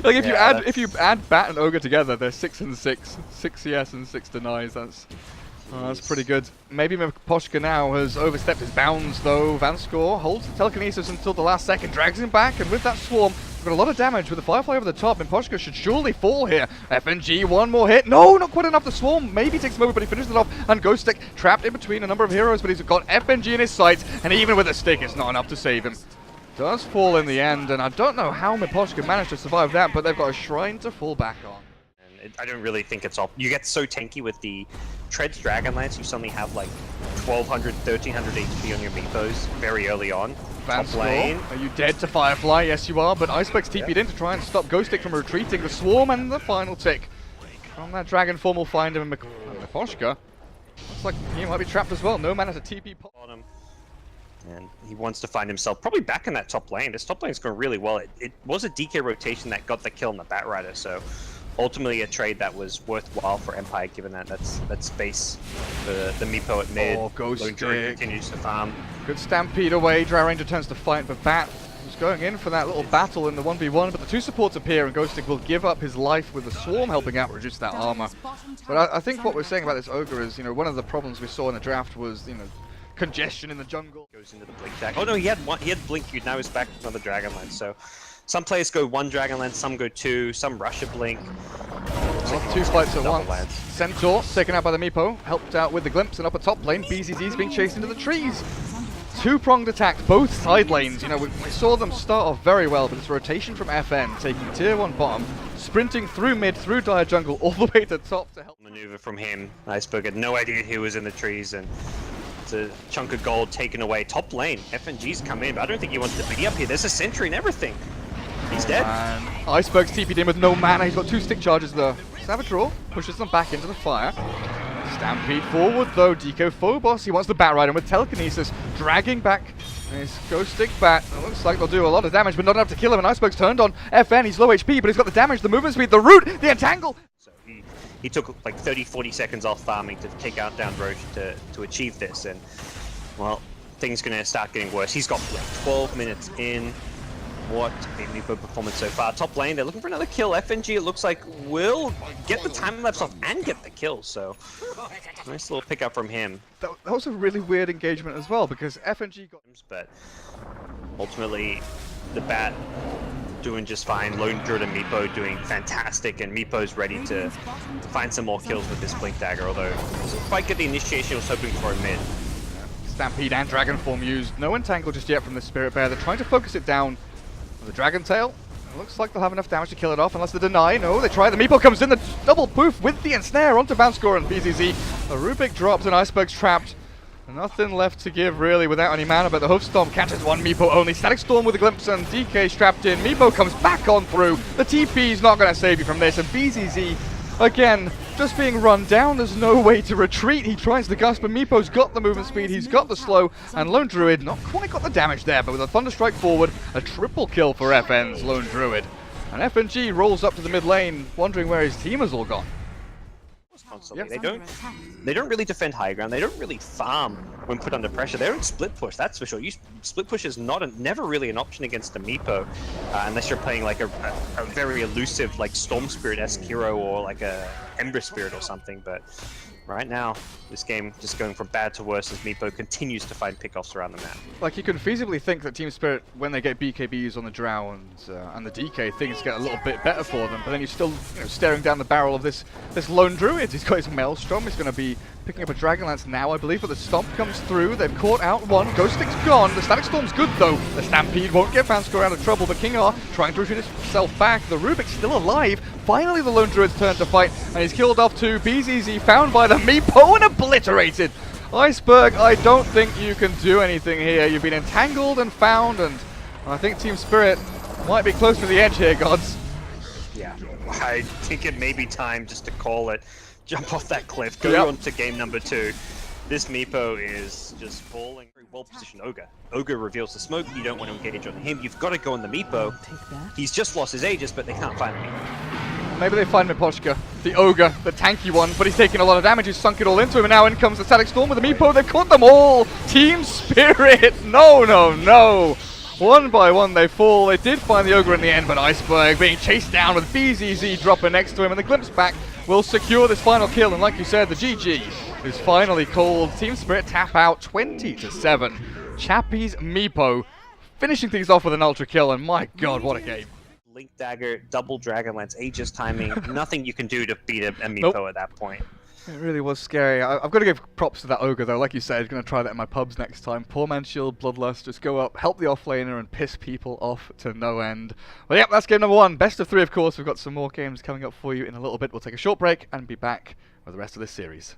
Like if you add Bat and Ogre together, they're 6 and 6, 6 CS and 6 denies. That's pretty good. Maybe Miposhka now has overstepped his bounds though. Vanskor holds the telekinesis until the last second, drags him back, and with that swarm, we've got a lot of damage with the Firefly over the top. Miposhka should surely fall here. FNG, one more hit. No, not quite enough. The swarm maybe takes him over, but he finishes it off. And Ghost Stick trapped in between a number of heroes, but he's got FNG in his sights, and even with a stick, it's not enough to save him. Does fall in the end, and I don't know how Miposhka managed to survive that, but they've got a shrine to fall back on. I don't really think it's all. You get so tanky with the Treads Dragonlance, you suddenly have like 1200, 1300 HP on your Meepos very early on. Top lane. Are you dead to Firefly? Yes, you are, but Iceberg's TP'd in to try and stop Ghost Stick from retreating. The swarm and the final tick from that Dragon Form will find him. Miposhka looks like he might be trapped as well. No mana to TP on him. And he wants to find himself probably back in that top lane. This top lane is going really well. It was a DK rotation that got the kill on the Batrider, so ultimately a trade that was worthwhile for Empire, given that space for the Meepo at mid. Oh, Ghost Stick continues to farm. Good stampede away. Dry Ranger turns to fight, but Bat was going in for that little battle in the 1v1, but the two supports appear, and Ghost Stick will give up his life with the swarm helping out reduce that armor. But I think what we're saying about this Ogre is, you know, one of the problems we saw in the draft was, you know, congestion in the jungle. Goes into the blink tag. Oh no, he had blink. Now he's back with another Dragonlance. So some players go one Dragonlance, some go two, some rush a blink. Two fights at once. Centaur taken out by the Meepo, helped out with the glimpse, and up at top lane, BZZ's being chased into the trees. Two-pronged attack, both side lanes. You know, we saw them start off very well, but it's rotation from FN, taking tier 1 bottom, sprinting through mid, through dire jungle, all the way to top to help. Maneuver from him. Iceberg had no idea he was in the trees, and it's a chunk of gold taken away. Top lane, FNG's come in, but I don't think he wants to be up here. There's a sentry and everything. He's dead. And Iceberg's TP'd in with no mana. He's got 2 stick charges though. Savage Roar pushes them back into the fire. Stampede forward though. Deco Phobos. He wants the Batrider with telekinesis, dragging back his Ghost Stick Bat. It looks like they'll do a lot of damage, but not enough to kill him. And Iceberg's turned on FN. He's low HP, but he's got the damage, the movement speed, the root, the entangle. So he took like 30-40 seconds off farming to take out down Roche to achieve this, and well, things gonna start getting worse. He's got like 12 minutes in. What a Meepo performance so far. Top lane, they're looking for another kill. FNG, it looks like, will get the time lapse off and get the kill, so nice little pickup from him. That was a really weird engagement as well, because FNG got... But ultimately, the Bat doing just fine. Lone Druid and Meepo doing fantastic, and Meepo's ready to find some more kills with this Blink Dagger, although he doesn't quite get the initiation he was hoping for in mid. Stampede and Dragon Form used. No entangle just yet from the Spirit Bear. They're trying to focus it down. The Dragon Tail, it looks like they'll have enough damage to kill it off unless they deny. No, they try. The Meepo comes in, the double poof with the ensnare onto Vanskor and BZZ. A Rubik drops and Iceberg's trapped. Nothing left to give really without any mana, but the Hoof Storm catches one Meepo only. Static Storm with a glimpse and DK strapped in. Meepo comes back on through. The TP's not going to save you from this, and BZZ again, just being run down. There's no way to retreat. He tries the gust, but Meepo's got the movement speed, he's got the slow, and Lone Druid not quite got the damage there, but with a Thunder Strike forward, a triple kill for FN's Lone Druid. And FNG rolls up to the mid lane, wondering where his team has all gone. Yep. They don't really defend high ground. They don't really farm when put under pressure. They don't split push, that's for sure. Split push is never really an option against a Meepo, unless you're playing like a very elusive like Storm Spirit-esque hero or like a Ember Spirit or something. But right now, this game just going from bad to worse as Meepo continues to find pickoffs around the map. Like, you can feasibly think that Team Spirit, when they get BKBs on the Drow and the DK, things get a little bit better for them, but then you're still staring down the barrel of this Lone Druid. He's got his Maelstrom, he's going to be picking up a Dragonlance now, I believe, but the Stomp comes through. They've caught out one. Ghost Stick's gone. The Static Storm's good, though. The Stampede won't get Vanskor out of trouble, but King R trying to retreat himself back. The Rubik's still alive. Finally, the Lone Druid's turn to fight, and he's killed off two. BZZ found by the Meepo and obliterated. Iceberg, I don't think you can do anything here. You've been entangled and found, and I think Team Spirit might be close to the edge here, gods. Yeah, I think it may be time just to call it. Jump off that cliff, go on to game number 2. This Meepo is just falling. Very well positioned Ogre. Ogre reveals the smoke, you don't want to engage on him, you've got to go on the Meepo. He's just lost his Aegis, but they can't find him. Maybe they find Miposhka, the Ogre, the tanky one, but he's taking a lot of damage, he's sunk it all into him, and now in comes the Static Storm with the Meepo. They've caught them all! Team Spirit! No, no, no! One by one they fall. They did find the Ogre in the end, but Iceberg being chased down with BZZ dropping next to him, and the Glimpse back will secure this final kill. And like you said, the GG is finally called. Team Spirit tap out 20-7. Chappie's Meepo finishing things off with an ultra kill, and my god, what a game. Link Dagger, double Dragonlance, Aegis timing, nothing you can do to beat a Meepo at that point. It really was scary. I've got to give props to that Ogre though. Like you said, going to try that in my pubs next time. Poor man's shield, Bloodlust, just go up, help the offlaner and piss people off to no end. Well, yep, that's game number 1. Best of 3, of course. We've got some more games coming up for you in a little bit. We'll take a short break and be back with the rest of this series.